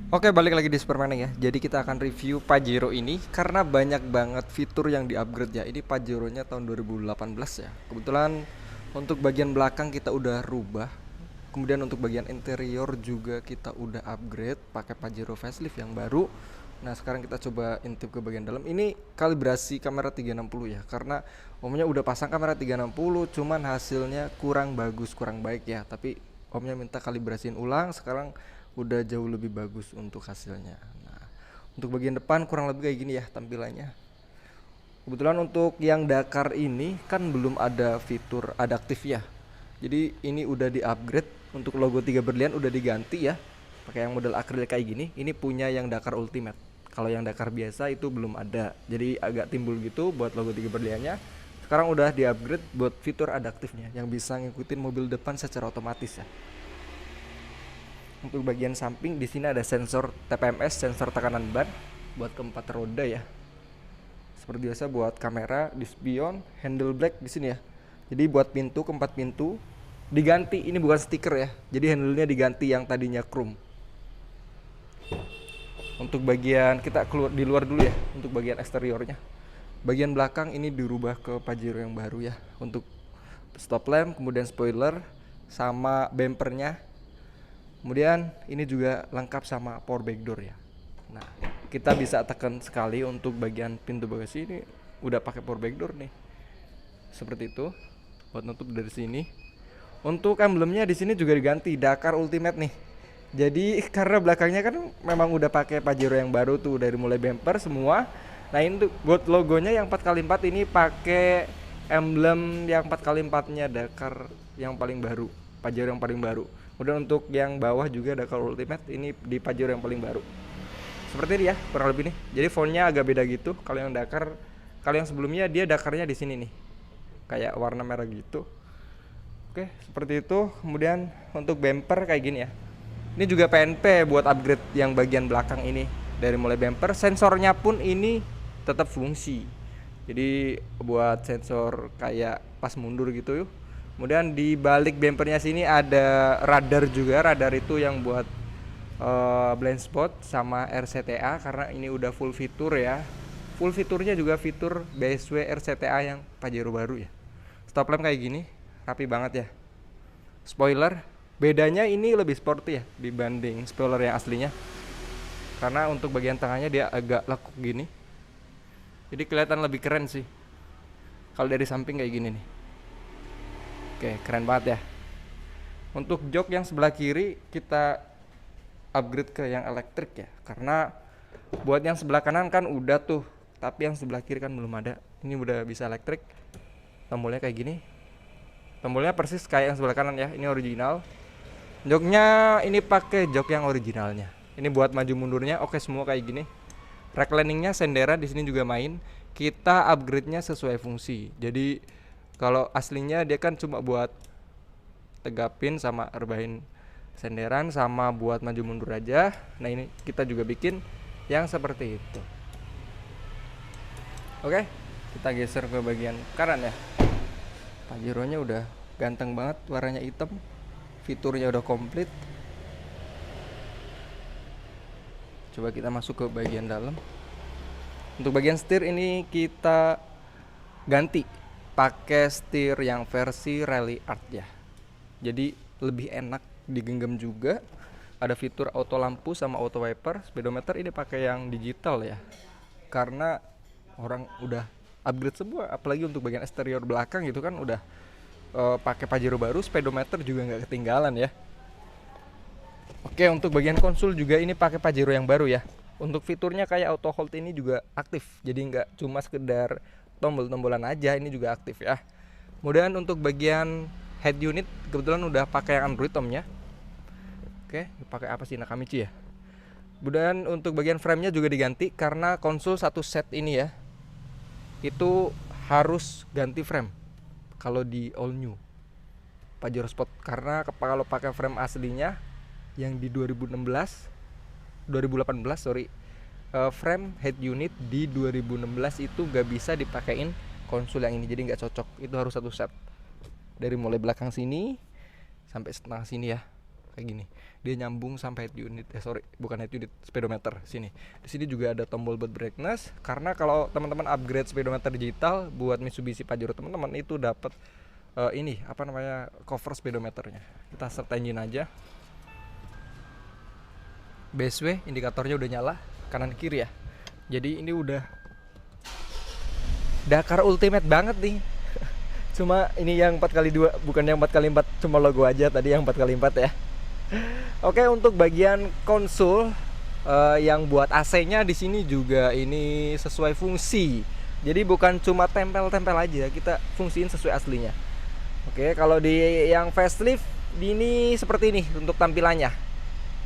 Oke, balik lagi di Supermaning ya. Jadi kita akan review Pajero ini karena banyak banget fitur yang di-upgrade ya. Ini Pajeronya tahun 2018 ya. Kebetulan untuk bagian belakang kita udah rubah. Kemudian untuk bagian interior juga kita udah upgrade pakai Pajero facelift yang baru. Nah, sekarang kita coba intip ke bagian dalam. Ini kalibrasi kamera 360 ya. Karena omnya udah pasang kamera 360, cuman hasilnya kurang bagus, kurang baik ya. Tapi omnya minta kalibrasiin ulang, sekarang udah jauh lebih bagus untuk hasilnya. Nah, untuk bagian depan kurang lebih kayak gini ya tampilannya. Kebetulan untuk yang Dakar ini kan belum ada fitur adaptif ya. Jadi ini udah di-upgrade, untuk logo 3 berlian udah diganti ya. Pakai yang model akrilik kayak gini. Ini punya yang Dakar Ultimate. Kalau yang Dakar biasa itu belum ada. Jadi agak timbul gitu buat logo 3 berliannya. Sekarang udah di-upgrade buat fitur adaptifnya yang bisa ngikutin mobil depan secara otomatis ya. Untuk bagian samping di sini ada sensor TPMS, sensor tekanan ban buat keempat roda ya. Seperti biasa buat kamera di spion, handle black di sini ya. Jadi buat pintu, keempat pintu diganti, ini bukan stiker ya. Jadi handle-nya diganti yang tadinya chrome. Untuk bagian kita keluar di luar dulu ya, untuk bagian eksteriornya. Bagian belakang ini dirubah ke Pajero yang baru ya. Untuk stop lamp, kemudian spoiler sama bumpernya. Kemudian ini juga lengkap sama power back door ya. Nah, kita bisa tekan sekali untuk bagian pintu bagasi ini udah pakai power back door nih. Seperti itu buat nutup dari sini. Untuk emblemnya di sini juga diganti Dakar Ultimate nih. Jadi karena belakangnya kan memang udah pakai Pajero yang baru tuh dari mulai bumper semua. Nah, ini tuh buat logonya yang 4x4 ini pakai emblem yang 4x4-nya Dakar yang paling baru, Pajero yang paling baru. Kemudian untuk yang bawah juga Dakar Ultimate ini di Pajero yang paling baru. Seperti ini ya, kurang lebih nih. Jadi fontnya agak beda gitu. Kalau yang Dakar, kalau yang sebelumnya dia Dakarnya di sini nih. Kayak warna merah gitu. Oke, seperti itu. Kemudian untuk bumper kayak gini ya. Ini juga PNP buat upgrade yang bagian belakang ini. Dari mulai bumper, sensornya pun ini tetap fungsi. Jadi buat sensor kayak pas mundur gitu yuk. Kemudian di balik bumpernya sini ada radar juga. Radar itu yang buat blind spot sama RCTA karena ini udah full fitur ya. Full fiturnya juga fitur BSW RCTA yang Pajero baru ya. Stop lamp kayak gini, rapi banget ya. Spoiler, bedanya ini lebih sporty ya dibanding spoiler yang aslinya. Karena untuk bagian tengahnya dia agak lekuk gini. Jadi kelihatan lebih keren sih. Kalau dari samping kayak gini nih. Oke, keren banget ya. Untuk jok yang sebelah kiri kita upgrade ke yang elektrik ya. Karena buat yang sebelah kanan kan udah tuh, tapi yang sebelah kiri kan belum ada. Ini udah bisa elektrik. Tombolnya kayak gini. Tombolnya persis kayak yang sebelah kanan ya. Ini original. Joknya ini pakai jok yang originalnya. Ini buat maju mundurnya oke semua kayak gini. Recliningnya Sendera di sini juga main. Kita upgrade-nya sesuai fungsi. Jadi kalau aslinya dia kan cuma buat tegapin sama rebahin senderan sama buat maju mundur aja. Nah, ini kita juga bikin yang seperti itu. Oke, kita geser ke bagian kanan ya. Pajeronya udah ganteng banget, warnanya hitam. Fiturnya udah komplit. Coba kita masuk ke bagian dalam. Untuk bagian setir ini kita ganti pakai setir yang versi Rally Art ya. Jadi lebih enak digenggam juga. Ada fitur auto lampu sama auto wiper. Speedometer ini pakai yang digital ya. Karena orang udah upgrade semua, apalagi untuk bagian eksterior belakang gitu kan udah pakai Pajero baru, speedometer juga nggak ketinggalan ya. Oke, untuk bagian konsol juga ini pakai Pajero yang baru ya. Untuk fiturnya kayak auto hold ini juga aktif. Jadi nggak cuma sekedar tombol-tombolan aja, ini juga aktif ya. Kemudian untuk bagian head unit kebetulan udah pakai yang Android omnya. Oke, pakai apa sih, Nakamichi ya. Kemudian untuk bagian frame-nya juga diganti karena konsol satu set ini ya. Itu harus ganti frame kalau di all new Pajero Sport, karena kalau pakai frame aslinya yang di 2018 sorry, frame head unit di 2016 itu gak bisa dipakein konsol yang ini, jadi nggak cocok. Itu harus satu set dari mulai belakang sini sampai setengah sini ya, kayak gini. Dia nyambung sampai head unit, bukan head unit, speedometer sini. Di sini juga ada tombol buat brightness, karena kalau teman-teman upgrade speedometer digital buat Mitsubishi Pajero teman-teman itu dapat ini apa namanya, cover speedometernya. Kita start engine aja. BSW indikatornya udah nyala kanan kiri ya. Jadi ini udah Dakar Ultimate banget nih. Cuma ini yang 4x2, bukan yang 4x4, cuma logo aja tadi yang 4x4 ya. Oke, untuk bagian konsul yang buat AC-nya di sini juga ini sesuai fungsi. Jadi bukan cuma tempel-tempel aja, kita fungsiin sesuai aslinya. Oke, kalau di yang facelift ini seperti ini untuk tampilannya.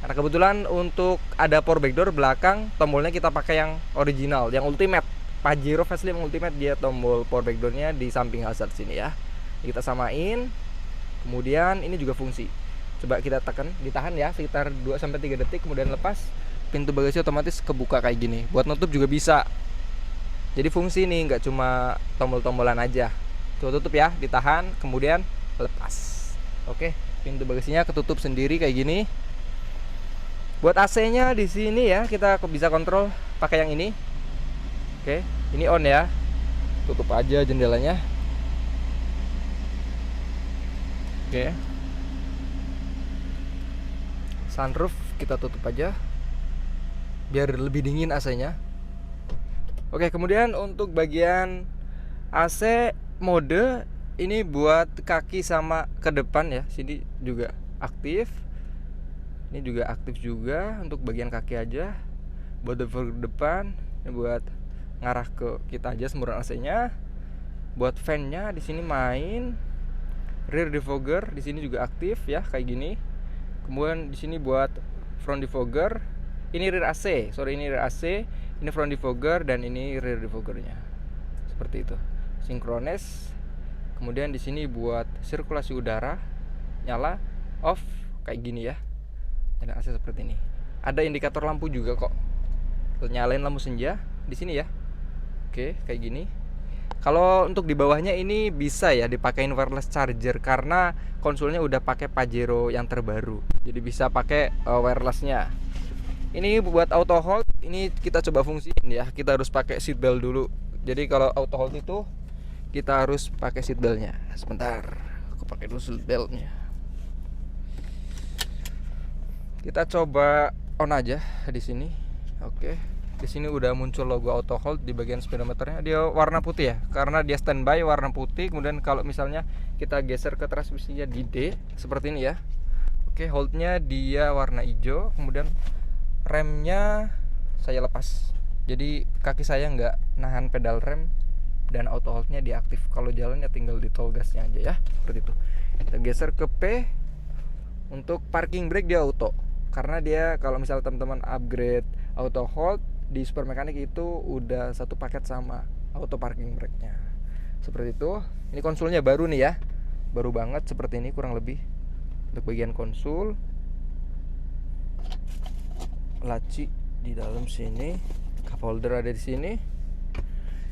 Karena kebetulan untuk ada power back door belakang, tombolnya kita pakai yang original, yang ultimate. Pajero facelift ultimate, dia tombol power back door-nya di samping hazard sini ya. Kita samain. Kemudian ini juga fungsi. Coba kita tekan, ditahan ya sekitar 2-3 detik, kemudian lepas. Pintu bagasi otomatis kebuka kayak gini. Buat nutup juga bisa. Jadi fungsi nih, nggak cuma tombol-tombolan aja. Coba tutup ya, ditahan, kemudian lepas. Oke, pintu bagasinya ketutup sendiri kayak gini. Buat AC-nya di sini ya, kita bisa kontrol pakai yang ini. Oke, ini on ya. Tutup aja jendelanya. Oke. Sunroof kita tutup aja biar lebih dingin AC-nya. Oke, kemudian untuk bagian AC mode ini buat kaki sama ke depan ya. Sini juga aktif. Ini juga aktif juga untuk bagian kaki aja. Buat ke depan, ini buat ngarah ke kita aja semburan AC-nya. Buat fan-nya di sini main. Rear defogger di sini juga aktif ya kayak gini. Kemudian di sini buat front defogger. Ini rear AC, ini rear AC, ini front defogger dan ini rear defoggernya. Seperti itu. Sinkronis. Kemudian di sini buat sirkulasi udara, nyala, off kayak gini ya. Nyala AC seperti ini. Ada indikator lampu juga kok. Nyalain lampu senja di sini ya. Oke, kayak gini. Kalau untuk di bawahnya ini bisa ya dipakein wireless charger karena konsolnya udah pakai Pajero yang terbaru. Jadi bisa pakai wirelessnya. Ini buat auto hold, ini kita coba fungsiin ya. Kita harus pakai seat belt dulu. Jadi kalau auto hold itu kita harus pakai seat beltnya. Sebentar, aku pakai dulu seat beltnya. Kita coba on aja di sini. Oke. Di sini udah muncul logo auto hold di bagian speedometernya. Dia warna putih ya, karena dia standby warna putih. Kemudian kalau misalnya kita geser ke transmisinya di D seperti ini ya. Oke, holdnya dia warna hijau. Kemudian remnya saya lepas. Jadi kaki saya nggak nahan pedal rem dan auto holdnya diaktif. Kalau jalannya tinggal di tol gasnya aja ya, seperti itu. Kita geser ke P. Untuk parking brake dia auto. Karena dia kalau misalnya teman-teman upgrade auto hold di Super Mechanic itu udah satu paket sama auto parking brake-nya. Seperti itu. Ini konsolnya baru nih ya. Baru banget seperti ini kurang lebih. Untuk bagian konsul, laci di dalam sini, cup holder ada di sini.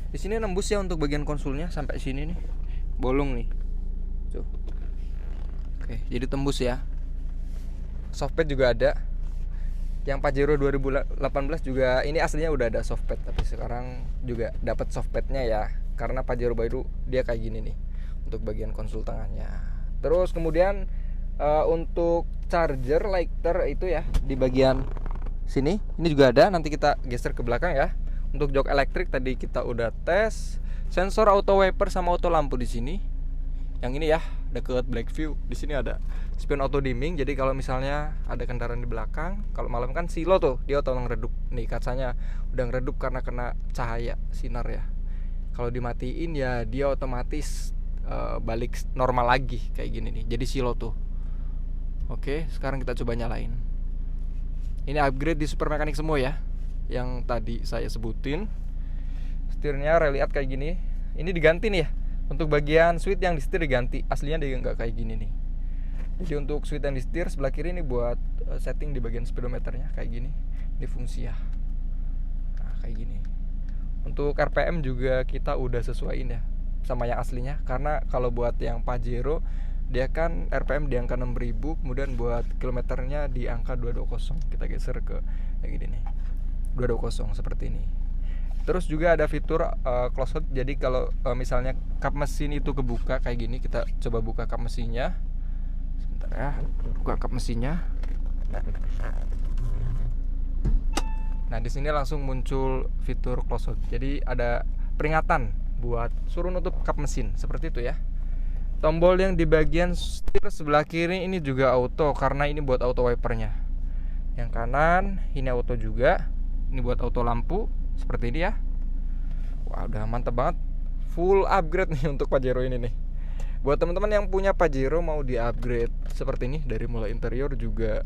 Di sini nembus ya untuk bagian konsulnya sampai sini nih. Bolong nih. Tuh. Oke, jadi tembus ya. Softpad juga ada. Yang Pajero 2018 juga ini aslinya udah ada softpad, tapi sekarang juga dapat softpadnya ya. Karena Pajero baru dia kayak gini nih untuk bagian konsul tengahnya. Terus kemudian untuk charger lighter itu ya di bagian sini. Ini juga ada, nanti kita geser ke belakang ya. Untuk jok elektrik tadi kita udah tes. Sensor auto wiper sama auto lampu di sini. Yang ini ya, deket black view. Di sini ada spion auto dimming. Jadi kalau misalnya ada kendaraan di belakang, kalau malam kan silo tuh, dia auto ngeredup. Nih kacanya udah ngeredup karena kena cahaya sinar ya. Kalau dimatiin ya dia otomatis balik normal lagi kayak gini nih. Jadi silo tuh. Oke, sekarang kita coba nyalain. Ini upgrade di Super Mechanic semua ya, yang tadi saya sebutin. Setirnya reliat kayak gini. Ini diganti nih ya. Untuk bagian switch yang disetir diganti. Aslinya dia nggak kayak gini nih. Jadi untuk switch yang disetir sebelah kiri ini buat setting di bagian speedometernya kayak gini. Ini fungsi ya. Nah, kayak gini. Untuk RPM juga kita udah sesuaiin ya sama yang aslinya. Karena kalau buat yang Pajero dia kan RPM di angka 6000, kemudian buat kilometernya di angka 220. Kita geser ke yang ini nih, 220 seperti ini. Terus juga ada fitur close hood. Jadi kalau misalnya kap mesin itu kebuka kayak gini, kita coba buka kap mesinnya. Sebentar ya, buka kap mesinnya. Nah, di sini langsung muncul fitur close hood. Jadi ada peringatan buat suruh nutup kap mesin, seperti itu ya. Tombol yang di bagian setir sebelah kiri ini juga auto, karena ini buat auto wipernya. Yang kanan ini auto juga. Ini buat auto lampu, seperti ini ya. Wah, udah mantep banget. Full upgrade nih untuk Pajero ini nih. Buat teman-teman yang punya Pajero mau di-upgrade seperti ini, dari mulai interior juga,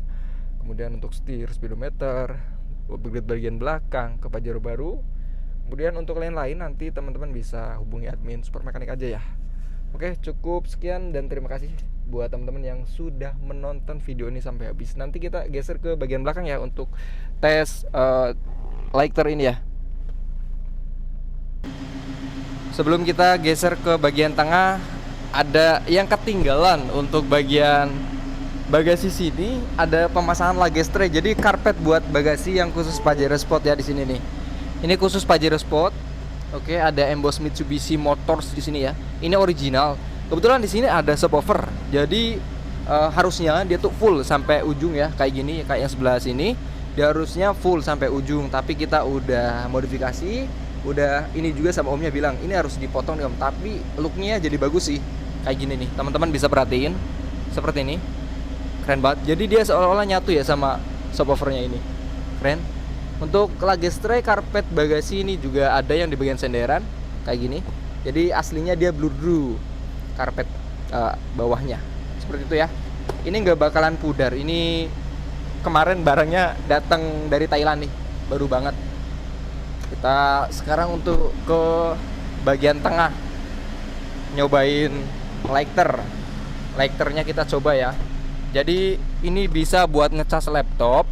kemudian untuk setir, speedometer, upgrade bagian belakang ke Pajero baru. Kemudian untuk lain-lain nanti teman-teman bisa hubungi admin Super Mekanik aja ya. Oke, cukup sekian dan terima kasih buat teman-teman yang sudah menonton video ini sampai habis. Nanti kita geser ke bagian belakang ya untuk tes lighter ini ya. Sebelum kita geser ke bagian tengah, ada yang ketinggalan untuk bagian bagasi sini, ada pemasangan luggage tray. Jadi karpet buat bagasi yang khusus Pajero Sport ya di sini nih. Ini khusus Pajero Sport. Oke, ada emboss Mitsubishi Motors di sini ya. Ini original. Kebetulan di sini ada subwoofer. Jadi harusnya dia tuh full sampai ujung ya, kayak gini, kayak yang sebelah sini. Dia harusnya full sampai ujung, tapi kita udah modifikasi. Udah ini juga sama omnya bilang, ini harus dipotong nih om. Tapi looknya jadi bagus sih. Kayak gini nih, teman-teman bisa perhatiin. Seperti ini. Keren banget. Jadi dia seolah-olah nyatu ya sama subwoofernya ini. Keren. Untuk luggage tray karpet bagasi ini juga ada yang di bagian senderan kayak gini. Jadi aslinya dia bludru karpet bawahnya. Seperti itu ya. Ini nggak bakalan pudar. Ini kemarin barangnya datang dari Thailand nih, baru banget. Kita sekarang untuk ke bagian tengah, nyobain lighternya kita coba ya. Jadi ini bisa buat ngecas laptop,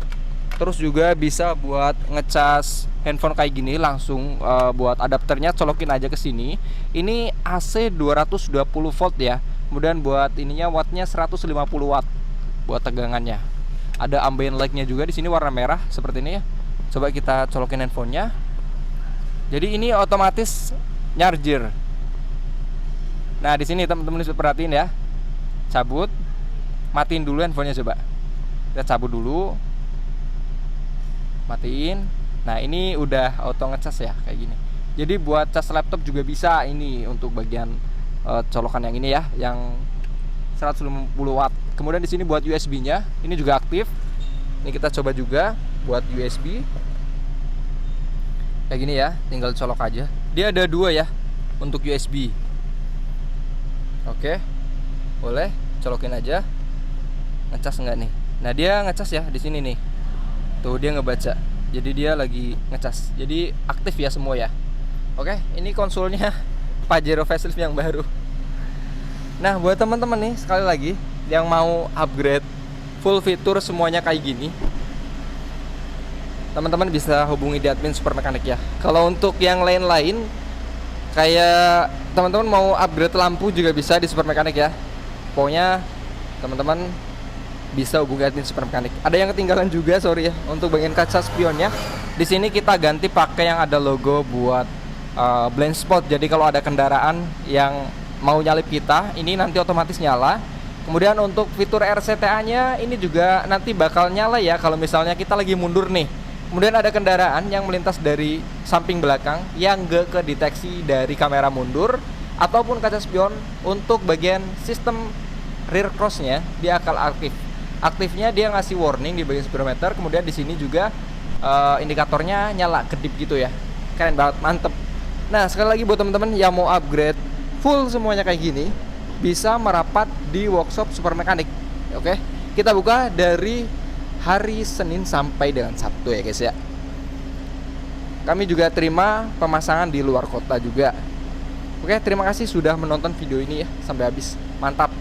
terus juga bisa buat ngecas handphone kayak gini langsung. Buat adapternya colokin aja ke sini. Ini AC 220 volt ya. Kemudian buat ininya wattnya 150 watt buat tegangannya. Ada ambient light-nya juga di sini warna merah seperti ini ya. Coba kita colokin handphonenya. Jadi ini otomatis charger. Nah, di sini teman-teman bisa perhatiin ya. Cabut, matiin dulu handphonenya coba. Kita cabut dulu. Matiin. Nah, ini udah auto ngecas ya kayak gini. Jadi buat cas laptop juga bisa ini untuk bagian colokan yang ini ya, yang 150 watt. Kemudian di sini buat USB-nya, ini juga aktif. Ini kita coba juga buat USB. Kayak gini ya, tinggal colok aja. Dia ada dua ya untuk USB. Oke. Boleh colokin aja. Ngecas enggak nih? Nah, dia ngecas ya di sini nih. Tuh dia ngebaca. Jadi dia lagi ngecas. Jadi aktif ya semua ya. Oke, ini konsolnya Pajero facelift yang baru. Nah, buat teman-teman nih sekali lagi yang mau upgrade full fitur semuanya kayak gini, teman-teman bisa hubungi di admin Super Mekanik ya. Kalau untuk yang lain-lain kayak teman-teman mau upgrade lampu juga bisa di Super Mekanik ya. Pokoknya teman-teman bisa hubungi admin Super Mekanik. Ada yang ketinggalan juga, sorry ya, untuk bagian kaca spionnya. Di sini kita ganti pakai yang ada logo buat blind spot. Jadi kalau ada kendaraan yang mau nyalip kita, ini nanti otomatis nyala. Kemudian untuk fitur RCTA-nya ini juga nanti bakal nyala ya kalau misalnya kita lagi mundur nih. Kemudian ada kendaraan yang melintas dari samping belakang yang gak kedeteksi dari kamera mundur ataupun kaca spion. Untuk bagian sistem rear cross-nya dia akan aktif. Aktifnya dia ngasih warning di bagian speedometer. Kemudian di sini juga indikatornya nyala kedip gitu ya. Keren banget, mantep. Nah, sekali lagi buat teman-teman yang mau upgrade full semuanya kayak gini, bisa merapat di workshop Super Mekanik. Oke, kita buka dari hari Senin sampai dengan Sabtu ya guys ya. Kami juga terima pemasangan di luar kota juga. Oke, terima kasih sudah menonton video ini ya sampai habis. Mantap.